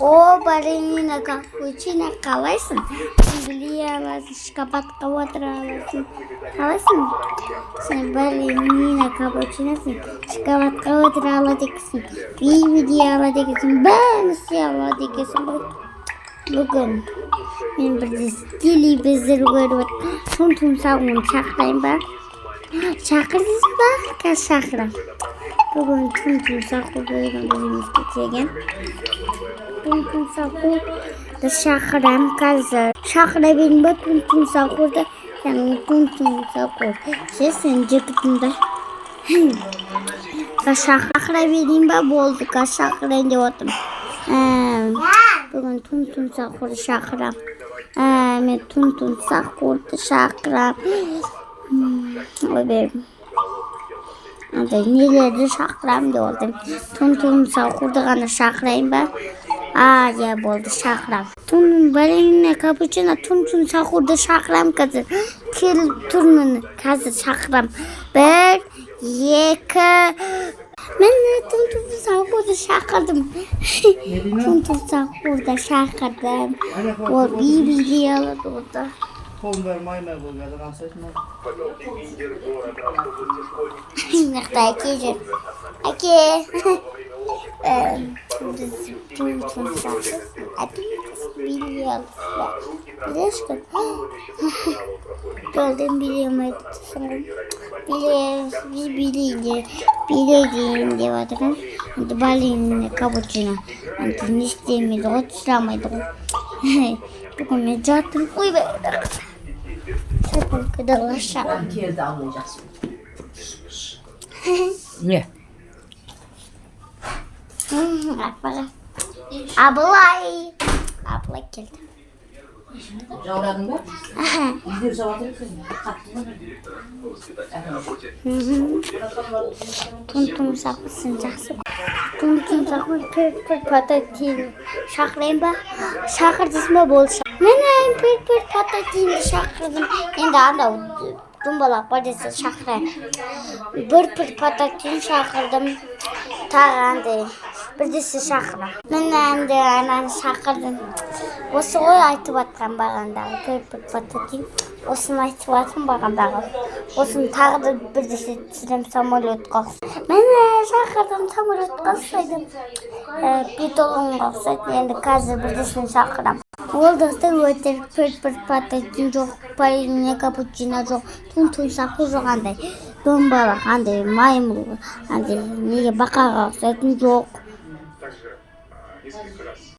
О, балерина капучино қалайсың? Біле аласың, шкафатқа отыра аласың. Қалайсың? Сен балерина капучиносын, шкафатқа отыра алады екенсің. Бейбідей алады екенсің, бәрін істей алады екенсің ғой. Бүгін мен бірде телевизор көріп отырмын. Тұмсағын шақырайын ба? Шақырдыңыз ба? Қазір шақырам. Бүгін тұмсағын өзімізге теген. Тұмсағын шақырам қазір. Шақыра берейін ба тұмсағын? Тұмсағын. Сен жігітімді. Шақыра берейін ба? Болды, қазір шақырайын деп отырмын. Бүгін тұмсағын шақырам. Мен тұмсағын шақырам. Ой берім. Нелерді шақырам деп олдым. Тұмсағын ғана шақырайын ба? Я болды, шақырам. Балерина капучино тұмсағын шақырам қазір. Келіп тұрмын, қазір шақырам. 1, 2... Мен тұмсағын шақырдым. Тұмсағын шақырдым. Ол бейбідей алады олда. Қолын бәрі май-май болды, қазір қамсайсың ба? Нақты әке жүр. Әке! Біз тұмсағын бейбідей алды. Білешкін? Болдың біле алмайды тұсың. Білейін деп атырым. Балерина капучино. Не істемейді ғой, түсірамайды ғой. Бүгін мен жаттым. Ой бәй. Шапалқы далаша. Келді алмайжақсың. Не? Апаға. Абылай келді. Жаурадың ба? Үйдер жауады екен. Тұмсағын жақсы. Тұмсағын пір пататин. Шақырайын ба? Шақырдыңыз ба? Болды. Мен пір пататинді шақырдым. Енді анау думбалақ бар десе шақырайын. Бір пататин шақырдым. Тағанды бірдесі шақырам. Мен әнді ананы шақырдым. Осы ғой айтып атқан бағандағы бір пататин. Осыны айтып атқан бағандағы. Осыны тағы бірдесі түсірем самолетқа. Мен шақырдым самолетқа ұқсайдым. Питолонға ұқсайды. Енді қазір бірдесін шақырам. Олдықты өтір бір пататин жоқ, балерина капучино жоқ, тұмсағын жоқ андай. Домбалақ, андай маймыл, андай неге бақаға ұқсайтын жоқ.